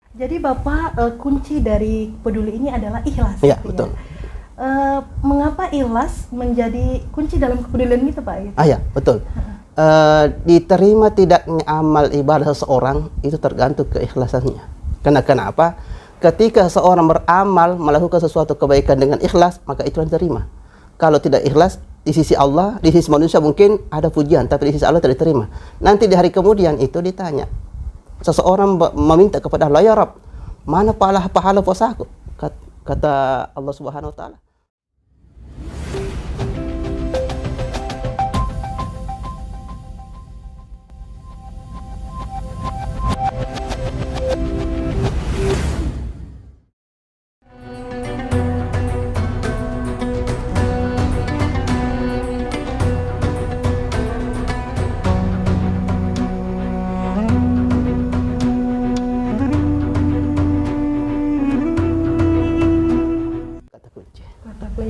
Jadi Bapak, kunci dari peduli ini adalah ikhlas. Iya, gitu betul. ya. Mengapa ikhlas menjadi kunci dalam kepedulian itu, Pak? Gitu. Ya, betul. Diterima tidaknya amal ibadah seseorang itu tergantung keikhlasannya. Karena kenapa? Ketika seorang beramal melakukan sesuatu kebaikan dengan ikhlas, maka itu yang diterima. Kalau tidak ikhlas, di sisi Allah, di sisi manusia mungkin ada pujian, tapi di sisi Allah tidak diterima. Nanti di hari kemudian itu ditanya. Seseorang meminta kepada Allah, ya Rabb, mana pahala puasaku? Kata Allah Subhanahu wa taala, kata kunci.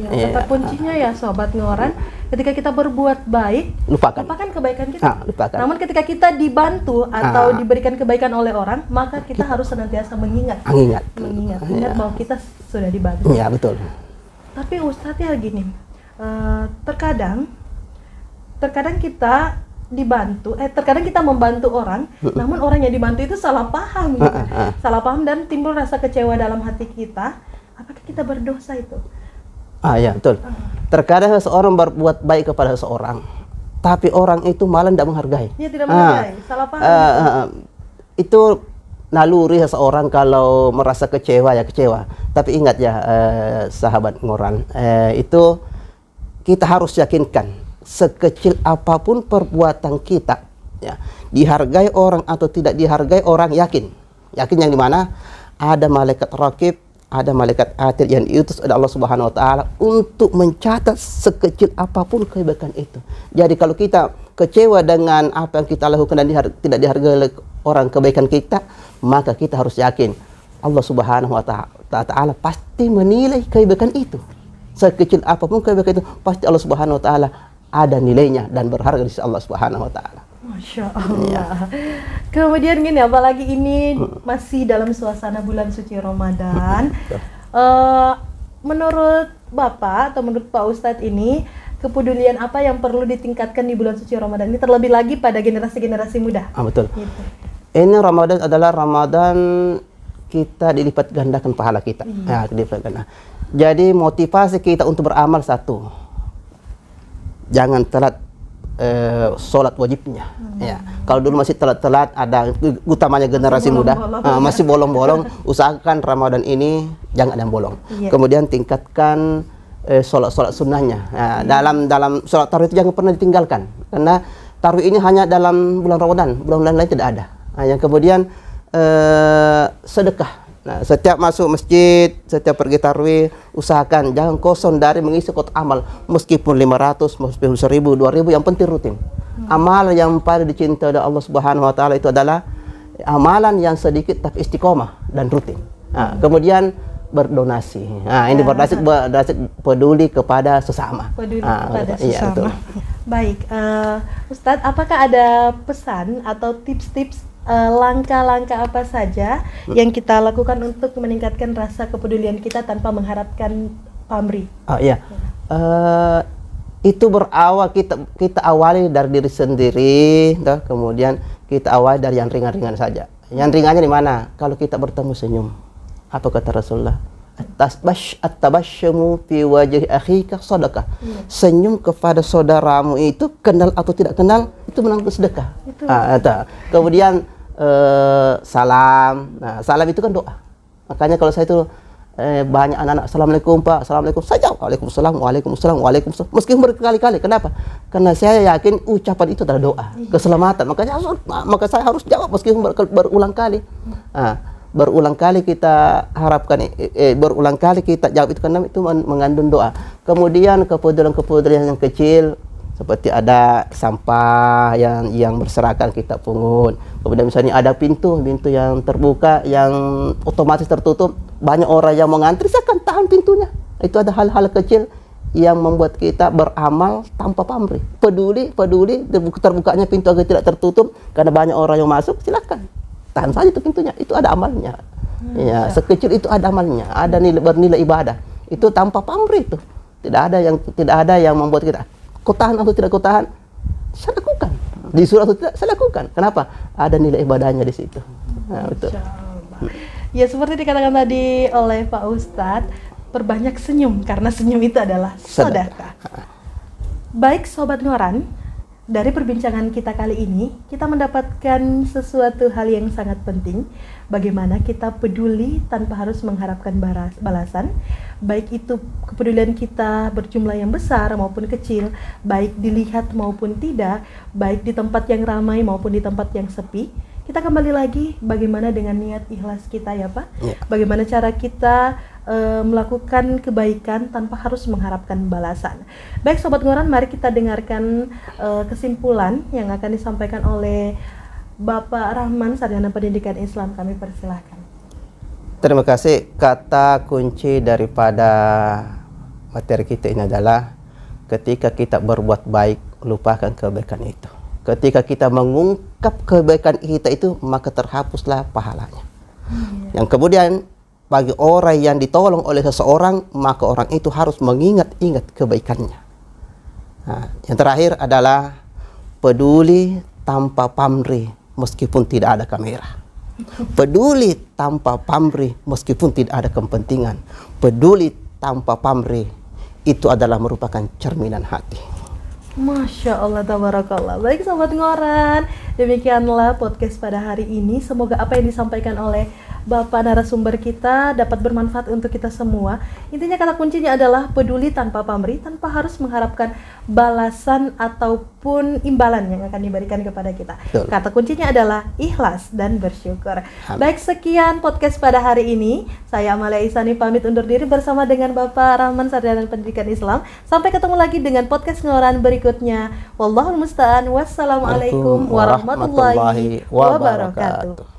Kata kuncinya ya Sobat Ngoran, ketika kita berbuat baik, Lupakan. kebaikan kita. Lupakan. Namun ketika kita dibantu atau diberikan kebaikan oleh orang, maka kita harus senantiasa mengingat Ya. bahwa kita sudah dibantu. Ya, betul. Tapi Ustadz ya gini, terkadang kita dibantu, terkadang kita membantu orang, namun orang yang dibantu itu salah paham gitu. Salah paham dan timbul rasa kecewa dalam hati kita. Apakah kita berdosa itu? Ya, betul. Terkadang seseorang berbuat baik kepada seseorang, tapi orang itu malah tidak menghargai. Dia tidak menghargai, salah paham. Itu naluri seseorang kalau merasa kecewa ya kecewa. Tapi ingat ya, sahabat Ngoran, itu kita harus yakinkan sekecil apapun perbuatan kita, ya, dihargai orang atau tidak dihargai orang, yakin yang dimana ada malaikat raqib, ada malaikat atid yang diutus oleh Allah Subhanahu wa taala untuk mencatat sekecil apapun kebaikan itu. Jadi kalau kita kecewa dengan apa yang kita lakukan dan tidak dihargai oleh orang kebaikan kita, maka kita harus yakin Allah Subhanahu wa taala pasti menilai kebaikan itu. Sekecil apapun kebaikan itu, pasti Allah Subhanahu wa taala ada nilainya dan berharga di sisi Allah Subhanahu wa taala. Masya Allah. Kemudian gini, apalagi ini masih dalam suasana bulan suci Ramadan. Menurut Bapak atau menurut Pak Ustadz ini, kepedulian apa yang perlu ditingkatkan di bulan suci Ramadan ini, terlebih lagi pada generasi-generasi muda? Betul. Gitu. Ini Ramadan adalah Ramadan kita dilipat gandakan pahala kita. Dilipat ganda. Jadi motivasi kita untuk beramal satu, jangan telat sholat wajibnya. Ya. Kalau dulu masih telat-telat, ada utamanya generasi muda masih bolong-bolong, usahakan Ramadan ini jangan ada yang bolong. Kemudian tingkatkan sholat sunnahnya. Dalam sholat tarawih itu jangan pernah ditinggalkan, karena tarawih ini hanya dalam bulan Ramadan, bulan-bulan lain tidak ada. Yang kemudian sedekah. Nah, setiap masuk masjid, setiap pergi tarawih, usahakan jangan kosong dari mengisi kotak amal, meskipun 500, meskipun 1000, 2000, yang penting rutin. Amalan yang paling dicintai oleh Allah Subhanahu wa taala itu adalah amalan yang sedikit tapi istiqomah dan rutin. Kemudian berdonasi. Ini berdonasi peduli kepada sesama. Peduli kepada sesama. Iya, betul. Baik, Ustadz, apakah ada pesan atau tips-tips langkah-langkah apa saja yang kita lakukan untuk meningkatkan rasa kepedulian kita tanpa mengharapkan pamrih? Iya. Itu berawal kita awali dari diri sendiri, kemudian kita awali dari yang ringan-ringan saja. Yang ringannya di mana? Kalau kita bertemu senyum. Apa kata Rasulullah? At-tabassumu fi wajhi akhika sadaqah. Senyum kepada saudaramu itu, kenal atau tidak kenal, itu menanggung sedekah. Kemudian salam. Nah, salam itu kan doa. Makanya kalau saya itu banyak anak-anak, assalamualaikum Pak, assalamualaikum, saya jawab waalaikumsalam, waalaikumsalam, waalaikumsalam, meskipun berkali-kali. Kenapa? Karena saya yakin ucapan itu adalah doa keselamatan. Maka saya harus jawab meskipun berulang kali. Berulang kali kita harapkan, berulang kali kita jawab itu, karena itu mengandung doa. Kemudian kepedulian yang kecil, seperti ada sampah yang berserakan kita pungut. Kemudian misalnya ada pintu yang terbuka, yang otomatis tertutup, banyak orang yang mau ngantri, saya akan tahan pintunya. Itu ada hal-hal kecil yang membuat kita beramal tanpa pamrih. Peduli terbukanya pintu agar tidak tertutup, karena banyak orang yang masuk, silakan tahan saja itu pintunya, itu ada amalnya. Ya, sekecil itu ada amalnya, ada nilai bernilai ibadah. Itu tanpa pamrih itu. Tidak ada yang membuat kita kau tahan atau tidak kau tahan, saya lakukan. Disuruh atau tidak, saya lakukan. Kenapa? Ada nilai ibadahnya di situ. Nah, betul. Ya, seperti dikatakan tadi oleh Pak Ustadz, perbanyak senyum karena senyum itu adalah sedekah. Baik Sobat Ngoran, dari perbincangan kita kali ini, kita mendapatkan sesuatu hal yang sangat penting. Bagaimana kita peduli tanpa harus mengharapkan balasan. Baik itu kepedulian kita berjumlah yang besar maupun kecil, baik dilihat maupun tidak, baik di tempat yang ramai maupun di tempat yang sepi. Kita kembali lagi bagaimana dengan niat ikhlas kita ya Pak. Ya. Bagaimana cara kita melakukan kebaikan tanpa harus mengharapkan balasan. Baik Sobat Ngoran, mari kita dengarkan kesimpulan yang akan disampaikan oleh Bapak Rahman, Sarjana Pendidikan Islam. Kami persilahkan. Terima kasih. Kata kunci daripada materi kita ini adalah ketika kita berbuat baik, lupakan kebaikan itu. Ketika kita mengungkap kebaikan kita itu, maka terhapuslah pahalanya. Yang kemudian bagi orang yang ditolong oleh seseorang, maka orang itu harus mengingat-ingat kebaikannya. Nah, yang terakhir adalah peduli tanpa pamrih meskipun tidak ada kamera. Peduli tanpa pamrih meskipun tidak ada kepentingan. Peduli tanpa pamrih itu adalah merupakan cerminan hati. Masya Allah, tabarakallah. Baik Sobat Ngoran, demikianlah podcast pada hari ini. Semoga apa yang disampaikan oleh Bapak narasumber kita dapat bermanfaat untuk kita semua. Intinya kata kuncinya adalah peduli tanpa pamrih, tanpa harus mengharapkan balasan ataupun imbalan yang akan diberikan kepada kita. Betul. Kata kuncinya adalah ikhlas dan bersyukur. Amin. Baik, sekian podcast pada hari ini. Saya Amalia Ihsani pamit undur diri bersama dengan Bapak Rahman, Sarjana Pendidikan Islam. Sampai ketemu lagi dengan podcast Ngoran berikutnya. Wallahul musta'an. Wassalamualaikum warahmatullahi wabarakatuh.